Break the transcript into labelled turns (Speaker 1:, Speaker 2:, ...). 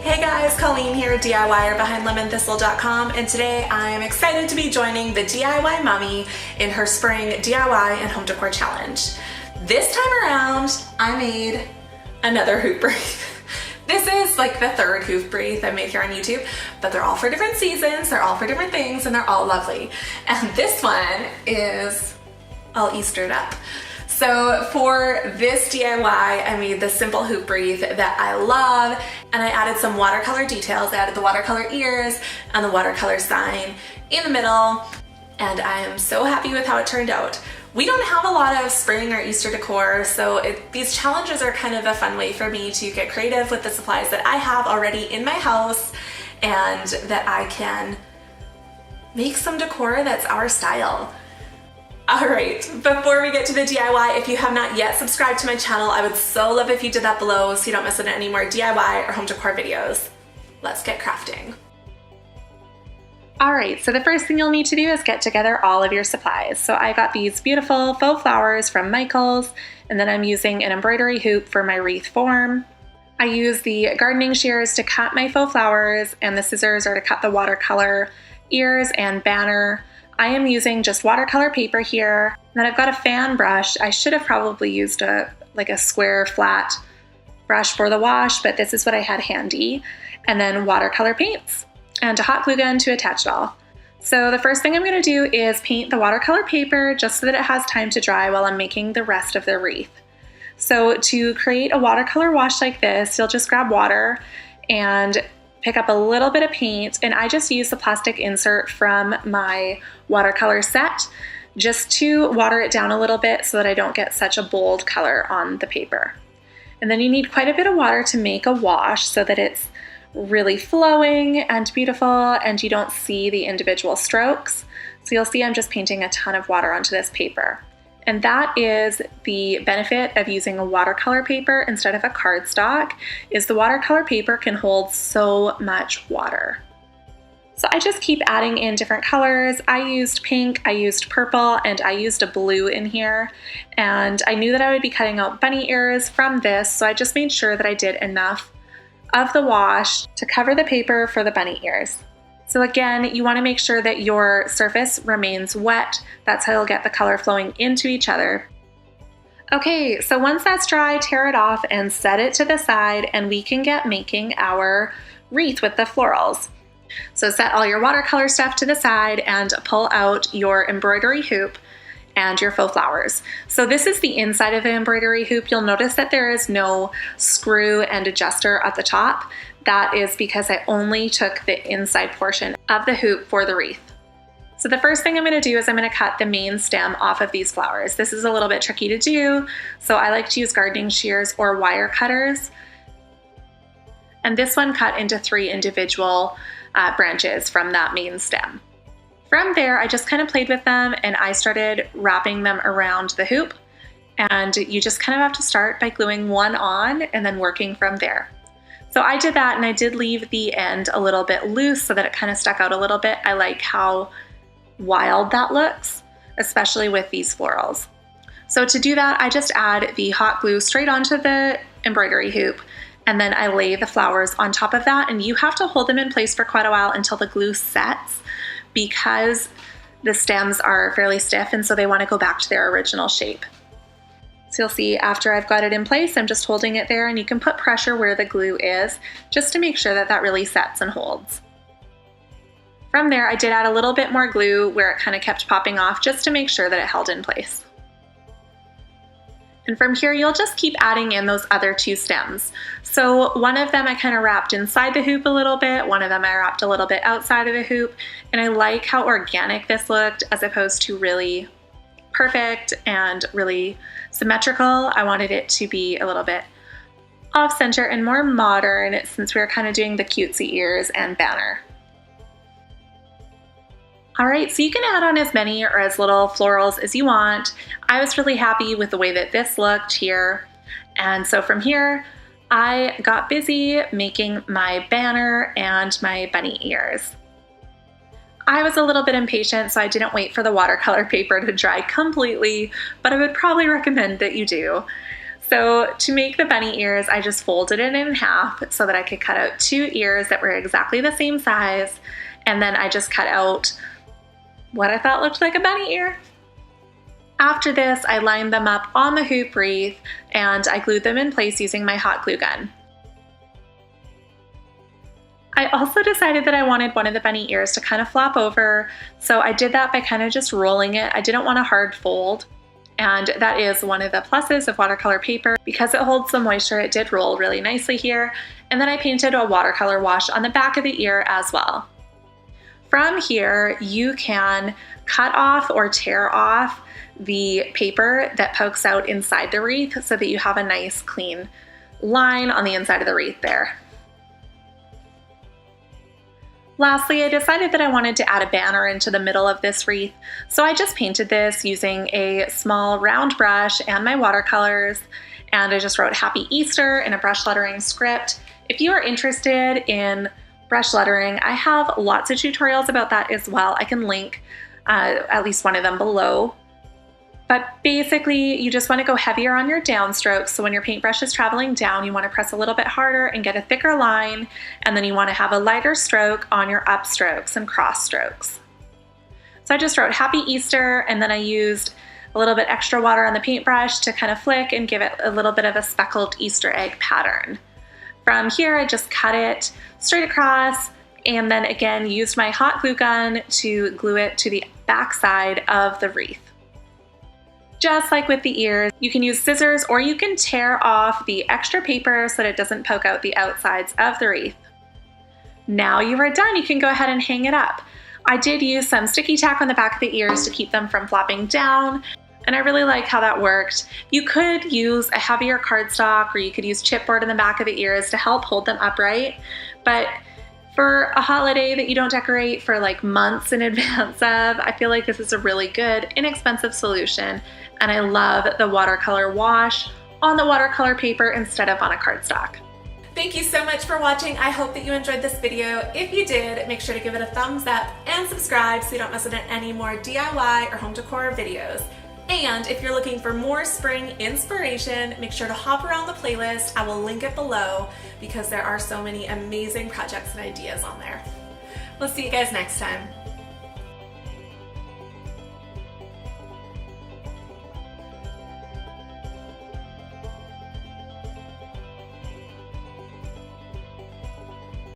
Speaker 1: Hey guys, Colleen here, DIYer behind LemonThistle.com, and today I am excited to be joining the DIY Mommy in her spring DIY and home decor challenge. This time around, I made another hoop wreath. This is like the third hoop wreath I made here on YouTube, but they're all for different seasons, they're all for different things, and they're all lovely. And this one is all Eastered up. So for this DIY, I made this simple hoop wreath that I love, and I added some watercolor details. I added the watercolor ears and the watercolor sign in the middle, and I am so happy with how it turned out. We don't have a lot of spring or Easter decor, so these challenges are kind of a fun way for me to get creative with the supplies that I have already in my house, and that I can make some decor that's our style. Alright, before we get to the DIY, if you have not yet subscribed to my channel, I would so love if you did that below so you don't miss out on any more DIY or home decor videos. Let's get crafting. Alright, so the first thing you'll need to do is get together all of your supplies. So I got these beautiful faux flowers from Michael's, and then I'm using an embroidery hoop for my wreath form. I use the gardening shears to cut my faux flowers, and the scissors are to cut the watercolor ears and banner. I am using just watercolor paper here. And then I've got a fan brush. I should have probably used a square flat brush for the wash, but this is what I had handy. And then watercolor paints and a hot glue gun to attach it all. So the first thing I'm gonna do is paint the watercolor paper just so that it has time to dry while I'm making the rest of the wreath. So to create a watercolor wash like this, you'll just grab water and pick up a little bit of paint, and I just use the plastic insert from my watercolor set just to water it down a little bit so that I don't get such a bold color on the paper. And then you need quite a bit of water to make a wash so that it's really flowing and beautiful and you don't see the individual strokes. So you'll see I'm just painting a ton of water onto this paper. And that is the benefit of using a watercolor paper instead of a cardstock, is the watercolor paper can hold so much water. So I just keep adding in different colors. I used pink, I used purple, and I used a blue in here. And I knew that I would be cutting out bunny ears from this, so I just made sure that I did enough of the wash to cover the paper for the bunny ears. So again, you want to make sure that your surface remains wet. That's how you'll get the color flowing into each other. Okay, so once that's dry, tear it off and set it to the side, and we can get making our wreath with the florals. So set all your watercolor stuff to the side and pull out your embroidery hoop and your faux flowers. So this is the inside of the embroidery hoop. You'll notice that there is no screw and adjuster at the top. That is because I only took the inside portion of the hoop for the wreath. So the first thing I'm gonna do is I'm gonna cut the main stem off of these flowers. This is a little bit tricky to do, so I like to use gardening shears or wire cutters. And this one cut into 3 individual branches from that main stem. From there, I just kind of played with them and I started wrapping them around the hoop. And you just kind of have to start by gluing one on and then working from there. So I did that, and I did leave the end a little bit loose so that it kind of stuck out a little bit. I like how wild that looks, especially with these florals. So to do that, I just add the hot glue straight onto the embroidery hoop, and then I lay the flowers on top of that, and you have to hold them in place for quite a while until the glue sets, because the stems are fairly stiff and so they want to go back to their original shape. So you'll see after I've got it in place, I'm just holding it there, and you can put pressure where the glue is just to make sure that that really sets and holds. From there, I did add a little bit more glue where it kind of kept popping off just to make sure that it held in place. And from here, you'll just keep adding in those other 2 stems. So one of them I kind of wrapped inside the hoop a little bit, one of them I wrapped a little bit outside of the hoop, and I like how organic this looked as opposed to really perfect and really symmetrical. I wanted it to be a little bit off center and more modern since we were kind of doing the cutesy ears and banner. All right, so you can add on as many or as little florals as you want. I was really happy with the way that this looked here. And so from here, I got busy making my banner and my bunny ears. I was a little bit impatient, so I didn't wait for the watercolor paper to dry completely, but I would probably recommend that you do. So to make the bunny ears, I just folded it in half so that I could cut out 2 ears that were exactly the same size. And then I just cut out what I thought looked like a bunny ear. After this, I lined them up on the hoop wreath and I glued them in place using my hot glue gun. I also decided that I wanted one of the bunny ears to kind of flop over, so I did that by kind of just rolling it. I didn't want a hard fold, and that is one of the pluses of watercolor paper. Because it holds some moisture, it did roll really nicely here. And then I painted a watercolor wash on the back of the ear as well. From here, you can cut off or tear off the paper that pokes out inside the wreath so that you have a nice clean line on the inside of the wreath there. Lastly, I decided that I wanted to add a banner into the middle of this wreath, so I just painted this using a small round brush and my watercolors, and I just wrote Happy Easter in a brush lettering script. If you are interested in brush lettering, I have lots of tutorials about that as well. I can link at least one of them below. But basically, you just want to go heavier on your downstrokes. So when your paintbrush is traveling down, you want to press a little bit harder and get a thicker line. And then you want to have a lighter stroke on your upstrokes and cross strokes. So I just wrote Happy Easter, and then I used a little bit extra water on the paintbrush to kind of flick and give it a little bit of a speckled Easter egg pattern. From here, I just cut it straight across, and then again used my hot glue gun to glue it to the back side of the wreath. Just like with the ears, you can use scissors or you can tear off the extra paper so that it doesn't poke out the outsides of the wreath. Now you are done, you can go ahead and hang it up. I did use some sticky tack on the back of the ears to keep them from flopping down, and I really like how that worked. You could use a heavier cardstock or you could use chipboard in the back of the ears to help hold them upright, but for a holiday that you don't decorate for like months in advance of, I feel like this is a really good, inexpensive solution, and I love the watercolor wash on the watercolor paper instead of on a cardstock. Thank you so much for watching. I hope that you enjoyed this video. If you did, make sure to give it a thumbs up and subscribe so you don't miss out on any more DIY or home decor videos. And if you're looking for more spring inspiration, make sure to hop around the playlist. I will link it below because there are so many amazing projects and ideas on there. We'll see you guys next time.